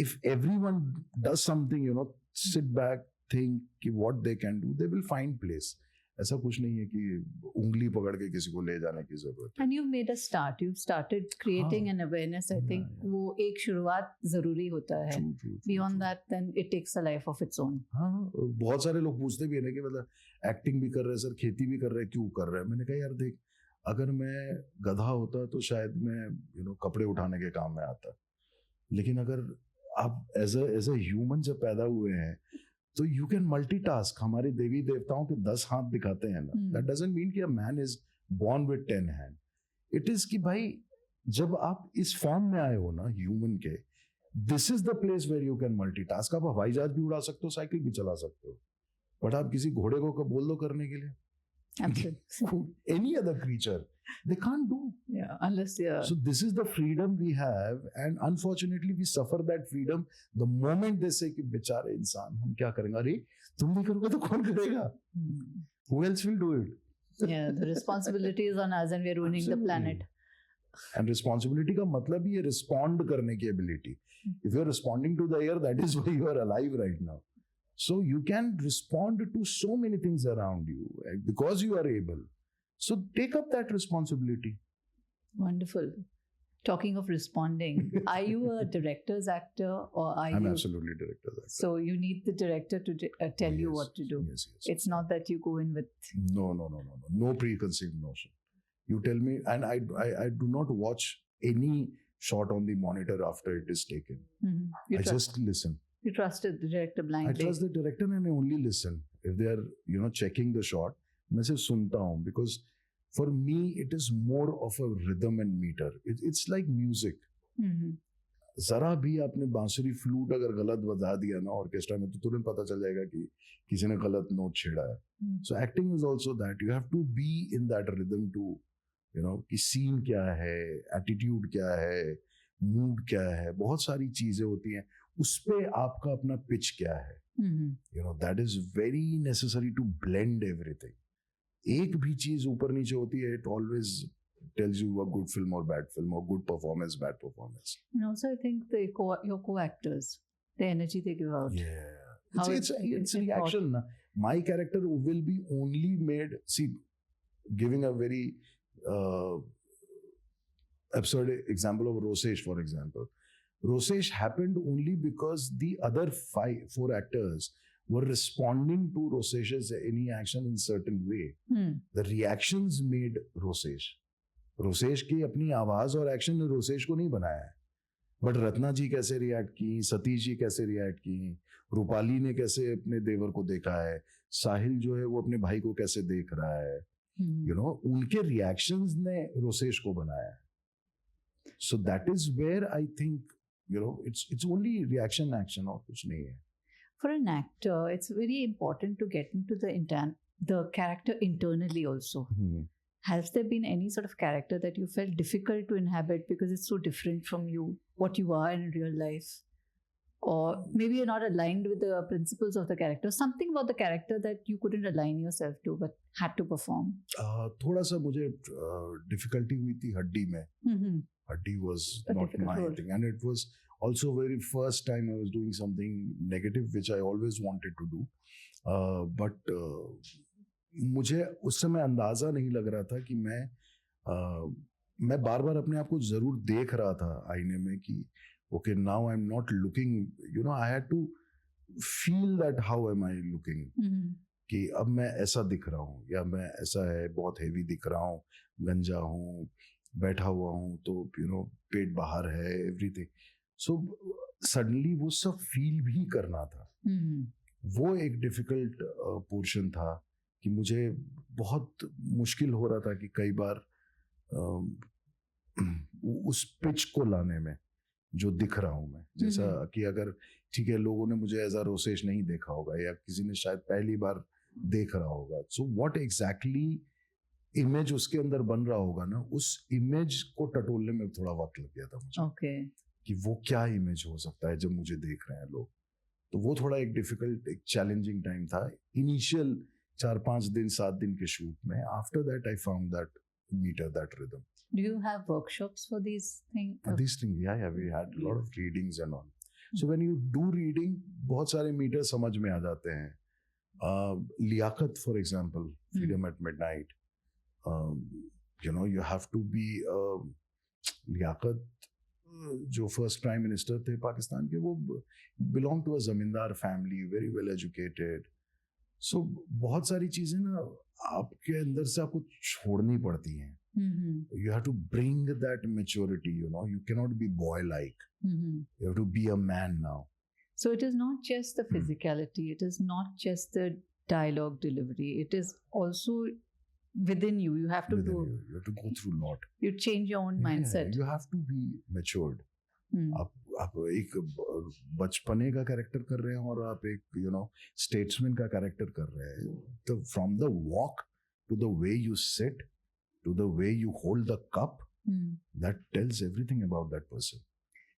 if everyone does something, you know, sit back, think कि what they can do, they will find place. ऐसा कुछ नहीं है कि उंगली पकड़ के किसी को ले जाने की जरूरत है. And you've made a start. You've started creating हाँ. an awareness. I think Yeah. वो एक शुरुआत जरूरी होता है. True, true, true, Beyond true. that, then it takes a life of its own. हाँ, बहुत सारे लोग पूछते भी है ना कि मतलब एक्टिंग भी कर रहे हैं सर, खेती भी कर रहे हैं, क्यों कर रहे हैं. मैंने कहा यार देख, अगर मैं गधा होता तो शायद मैं कपड़े उठाने के काम में आता, लेकिन अगर आप एज अ ह्यूमन जब पैदा हुए हैं तो यू कैन मल्टीटास्क. हमारे देवी देवताओं के 10 हाथ दिखाते हैं ना. दैट डजंट मीन कि a man is born with 10 hand. It is कि भाई जब आप इस फॉर्म में आए हो ना ह्यूमन के, this is the place where you can multitask. आप हवाई जहाज भी उड़ा सकते हो, साइकिल भी चला सकते हो, बट आप किसी घोड़े को बोल दो करने के लिए, any other creature they can't do. Yeah, unless So this is the freedom we have, and unfortunately we suffer that freedom the moment they say कि बेचारे इंसान, हम क्या करेंगे. अरे तुम नहीं करोगे तो कौन करेगा? Who else will do it? Yeah, the responsibility is on us and we're ruining the planet. And responsibility का मतलब ही है respond करने की ability. If you're responding to the air, that is why you are alive right now. So you can respond to so many things around you because you are able. So take up that responsibility. Wonderful. Talking of responding, are you a director's actor or are I'm you? absolutely director's actor. So you need the director to tell you Yes, what to do. Yes, yes. It's not that you go in with. No preconceived notion. You tell me, and I do not watch any shot on the monitor after it is taken. Mm-hmm. I just listen. You trusted the director blindly. I trust the director and I only listen. If they are, checking the shot, मैं सिर्फ सुनता हूँ, because for me it is more of a rhythm and meter. It's like music. Mm-hmm. जरा भी आपने बांसुरी flute अगर गलत बजा दिया ना ऑर्केस्ट्रा में, तो तुरंत पता चल जाएगा कि किसी ने गलत नोट छेड़ा है. So acting is also that. You have to be in that rhythm to, कि सीन क्या है, एटीट्यूड क्या है, मूड क्या है, बहुत सारी चीजें होती हैं. उस पे आपका अपना पिच क्या है. That is very necessary to blend everything. एक भी चीज ऊपर नीचे होती है, it always tells you a good film or bad film, or good performance, bad performance. And also I think your co-actors, the energy they give out. Yeah. It's reaction. My character will be only made, see, giving a very absurd example of Rosesh, for example. Rosesh happened only because the other 4 actors were responding to Rosesh's any action in certain way. The reactions made Rosesh. Rosesh की अपनी आवाज और action ने रोसेश को नहीं बनाया है, but Ratna जी कैसे रिएक्ट की, सतीश जी कैसे रिएक्ट की, रूपाली ने कैसे अपने देवर को देखा है, साहिल जो है वो अपने भाई को कैसे देख रहा है, उनके रिएक्शंस ने रोसेश को बनाया है. So that is where I think, it's only reaction action और कुछ नहीं है. For an actor, it's very important to get into the character internally also. Has there been any sort of character that you felt difficult to inhabit because it's so different from you, what you are in real life? Or maybe you're not aligned with the principles of the character, something about the character that you couldn't align yourself to but had to perform? थोड़ा सा मुझे difficulty हुई थी हड्डी में. Huddy was not my thing, and it was also very first time I was doing something negative which I always wanted to do, but मुझे उस समय अंदाजा नहीं लग रहा था कि मैं बार बार अपने आप को जरूर देख रहा था आईने में कि okay, now I'm not looking, I had to feel that how am I looking, कि अब मैं ऐसा दिख रहा हूँ या मैं ऐसा है, बहुत हेवी दिख रहा हूँ, गंजा हूँ, बैठा हुआ हूँ, तो पेट बाहर है, एवरीथिंग. सो सडनली वो सब फील भी करना था. वो एक डिफिकल्ट पोर्शन था कि मुझे बहुत मुश्किल हो रहा था कि कई बार उस पिच को लाने में जो दिख रहा हूँ मैं, जैसा कि अगर ठीक है लोगों ने मुझे एज अ रोसेश नहीं देखा होगा या किसी ने शायद पहली बार देख रहा होगा, सो व्हाट एग्जैक्टली इमेज उसके अंदर बन रहा होगा ना, उस इमेज को टटोलने में थोड़ा वक्त लग गया था मुझे। ओके। कि वो क्या इमेज हो सकता है जब मुझे देख रहे हैं लोग। तो वो थोड़ा एक डिफिकल्ट, एक चैलेंजिंग टाइम था इनिशियल 4-5 दिन 7 दिन के शूट में। After that I found that meter, that rhythm. Do you have workshops for these things? These things, yeah, we had a lot of readings and all. So when you do reading, बहुत सारे metre समझ में आ जाते हैं. Liaquat, for example, Freedom at Midnight. You know, you have to be Liaquat जो first prime minister थे पाकिस्तान के, वो बिलोंग टू अ जमींदार फैमिली, वेरी वेल एजुकेटेड. सो बहुत सारी चीजें ना आपके अंदर से आपको छोड़नी पड़ती हैं. You have to bring that maturity, you know. You cannot be boy-like. You have to be a man now. So it is not just the physicality, it is not just the dialogue delivery, it is also within you. You have to You have to go through a lot. You change your own mindset. You have to be matured. आप एक बचपने का character कर रहे हैं और आप एक स्टेट्समैन का कैरेक्टर कर रहे हैं. तो from the walk to the way you sit to the way you hold the cup, that tells everything about that person.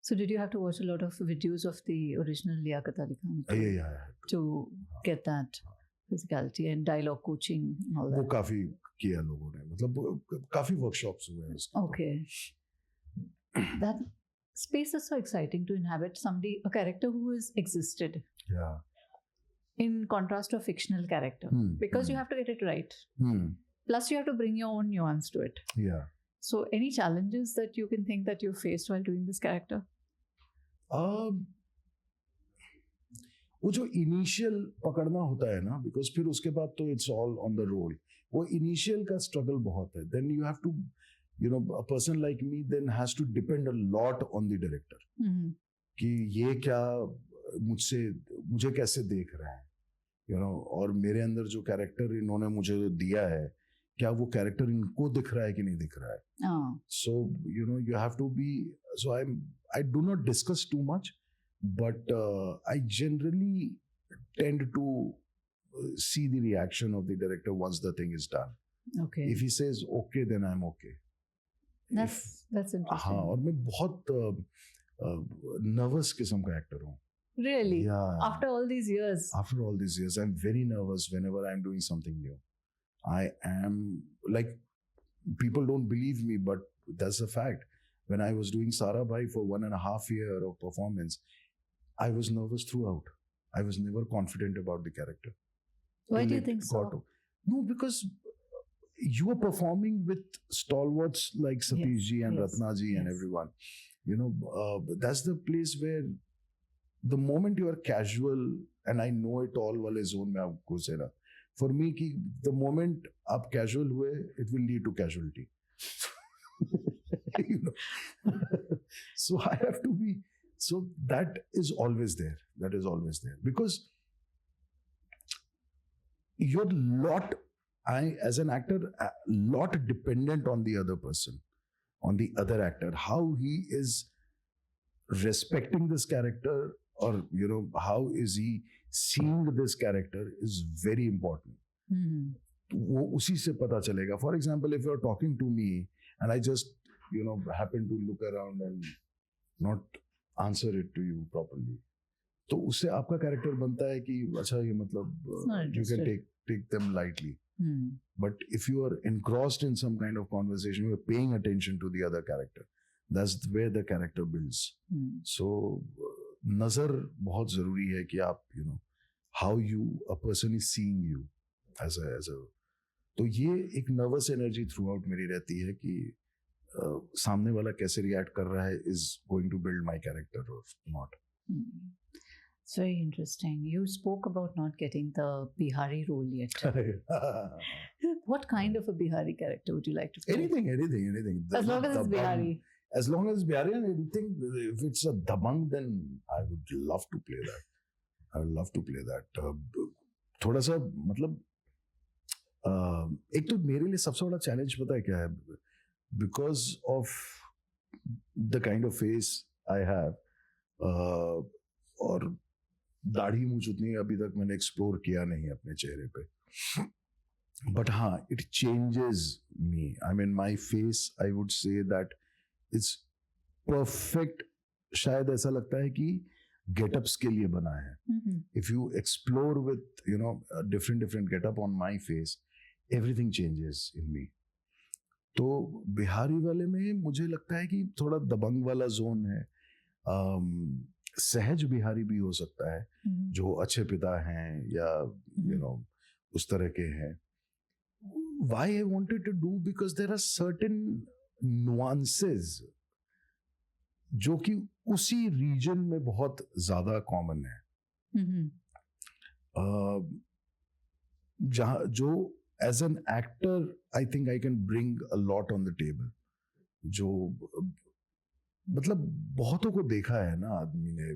So did you have to watch a lot of videos of the original Liaquat Ali Khan yeah, to get that physicality and dialogue coaching and all that? वो काफी किया लोगों ने, मतलब काफी workshops हुए हैं उसके. Okay. That space is so exciting to inhabit somebody, a character who has existed. Yeah. In contrast to a fictional character. Because you have to get it right. Plus, you have to bring your own nuance to it. Yeah. So, any challenges that you can think that you faced while doing this character? वो जो initial पकड़ना होता है ना, because फिर उसके बाद तो it's all on the roll. वो इनिशियल का स्ट्रगल बहुत है. Then you have to, a person like me then has to depend a lot on the director. कि ये क्या मुझे कैसे देख रहा है, और मेरे अंदर जो कैरेक्टर इन्होंने मुझे दिया है, क्या वो कैरेक्टर इनको दिख रहा है कि नहीं दिख रहा है. सो you have to be, so I do not discuss too much, but I generally tend to see the reaction of the director once the thing is done. Okay. If he says okay, then I'm okay. That's interesting. हाँ, और मैं बहुत nervous किस्म का actor हूँ. Really? Yeah. After all these years? After all these years, I'm very nervous whenever I'm doing something new. I am, like, people don't believe me, but that's a fact. When I was doing Sarabhai for 1.5 years of performance, I was nervous throughout. I was never confident about the character. Why do you think so? No, because you are performing with stalwarts like Satish ji and Ratna ji and everyone. That's the place where the moment you are casual, and I know it all wale zone mein aapko se na, for me ki the moment aap casual hue, it will lead to casualty. So I have to be, so that is always there. That is always there, because you're as an actor, lot dependent on the other person, on the other actor, how he is respecting this character, or how is he seeing this character is very important. वो उसी से पता चलेगा. For example, if you're talking to me and I just happen to look around and not answer it to you properly, तो उससे आपका character बनता है कि अच्छा ये मतलब you can take them lightly. But if you are engrossed in some kind of conversation, you are paying attention to the other character. That's where the character builds. So नजर बहुत जरूरी है कि आप how a person is seeing you as a तो ये एक nervous energy through out मेरी रहती है कि सामने वाला कैसे रिएक्ट कर रहा है is going to build my character or not. It's very interesting. You spoke about not getting the Bihari role yet. What kind of a Bihari character would you like to play? Anything. As long as it's Bihari. As long as it's Bihari, and I think if it's a dabang, then I would love to play that. I would love to play that. थोड़ा सा मतलब एक तो मेरे लिए सबसे बड़ा challenge पता है क्या है? Because of the kind of face I have, और दाढ़ी मूंछ उतनी अभी तक मैंने एक्सप्लोर किया नहीं अपने चेहरे पे. but it changes me. I mean, my face, I would say that it's perfect. शायद ऐसा लगता है कि गेटअप्स के लिए बना है. If you explore with a different getup on my face, everything changes in me. तो बिहारी वाले में मुझे लगता है कि थोड़ा दबंग वाला जोन है. सहज बिहारी भी हो सकता है, जो अच्छे पिता हैं या उस तरह के हैं. Why I wanted to do, because there are certain nuances जो कि उसी रीजन में बहुत ज्यादा कॉमन है. जहाँ जो as an actor I think I can bring a lot on the table. जो मतलब बहुतों को देखा है ना आदमी ने,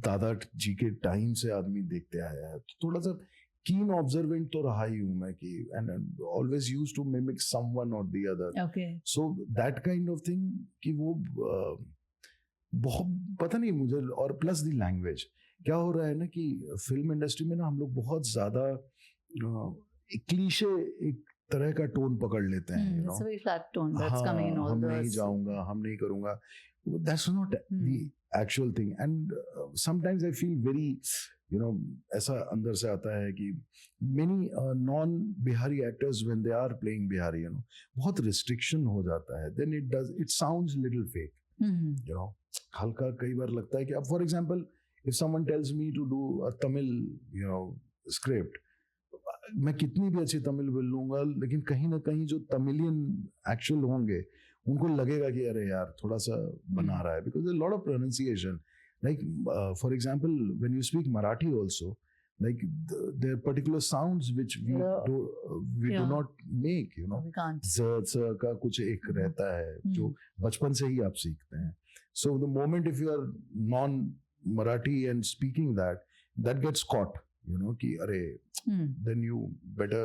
दादा जी के टाइम से आदमी देखते आया है, तो थोड़ा सा कीन ऑब्जर्वेंट तो रहा ही हूं मैं कि and always used to mimic someone और the other. So that kind of thing कि वो बहुत पता नहीं मुझे. और प्लस द लैंग्वेज क्या हो रहा है ना कि फिल्म इंडस्ट्री में ना हम लोग बहुत ज्यादा क्लीशे एक तरह का टोन पकड़ लेते हैं. It's a very flat tone that's coming in all हम the. नहीं जाऊंगा, हम नहीं करूंगा. That's not the actual thing. And sometimes I feel very, ऐसा अंदर से आता है कि many non-Bihari actors when they are playing Bihari, बहुत restriction हो जाता है. Then it sounds little fake. हल्का कई बार लगता है कि अब for example, if someone tells me to do a Tamil, script, मैं कितनी भी अच्छी तमिल बोल लूंगा, लेकिन कहीं ना कहीं जो तमिलियन एक्चुअल होंगे उनको लगेगा कि अरे यार थोड़ा सा बना रहा है, because there lot of pronunciation. Like for example when you speak Marathi also, like there particular sounds which we do not make, ज का कुछ एक रहता है जो बचपन से ही आप सीखते हैं. So the moment if you are non Marathi and speaking that gets caught, कि अरे then you better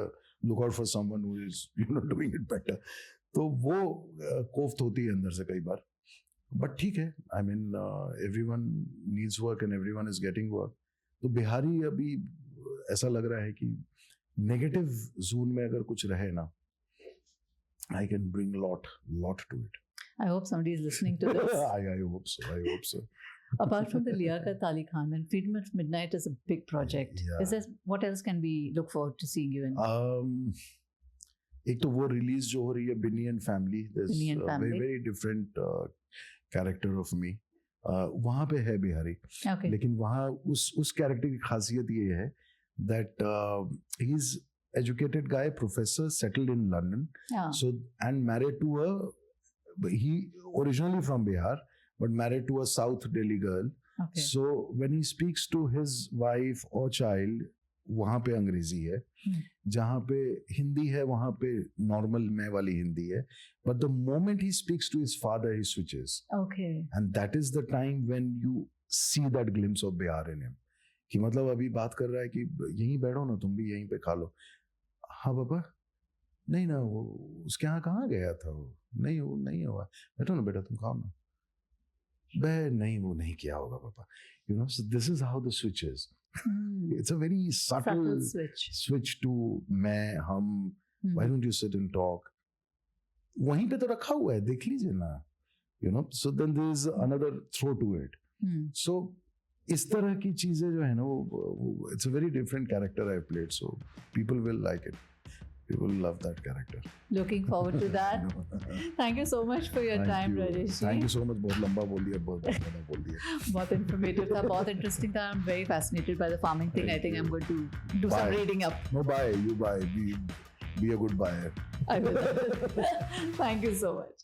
look out for someone who is doing it better. तो वो कोफ्त होती है अंदर से कई बार. बट ठीक है, I mean everyone needs work and everyone is getting work. तो बिहारी अभी ऐसा लग रहा है कि नेगेटिव जोन में अगर कुछ रहे ना, I can bring lot to it. I hope somebody is listening to this. I hope so. Apart from the Liaquat Ali Khan, and Freedom at Midnight is a big project. Yeah. Is there, what else can we look forward to seeing you in? एक तो वो release जो हो रही है बिनी and family, very different character of me. वहाँ पे है बिहारी, लेकिन वहाँ उस कैरेक्टर की खासियत ये है that he is educated guy, professor, settled in London, so and married to he originally from Bihar but married to a South Delhi girl. So when he speaks to his wife or child, वहाँ पे अंग्रेजी है, जहाँ पे हिंदी है वहाँ पे normal मैं वाली हिंदी है. But the moment he speaks to his father, he switches. And that is the time when you see that glimpse of Bihar in him. कि मतलब अभी बात कर रहा है कि यहीं बैठो ना, तुम भी यहीं पे खा लो. हाँ पापा, नहीं ना, वो उसके यहाँ कहाँ गया था, वो नहीं हुआ, बैठो ना बेटा, तुम खाओ ना. नहीं, वो नहीं किया होगा पापा. So this is how the switch is. It's a very subtle switch to मैं, हम. Why don't you sit and talk? वहीं पे तो रखा हुआ है, देख लीजिए ना. So then there is another throw to it. So इस तरह की चीजें जो है ना, वो it's a very different character I played, so people will like it. People love that character. Looking forward to that. Thank you so much for your time, Rajesh. Thank you so much. बहुत लंबा बोल दिया, बहुत बड़ा बोल दिया. बहुत informative था, बहुत interesting था. I'm very fascinated by the farming thing. I think I'm going to do some reading up. No, buy. You buy. Be a good buyer. I will. Thank you so much.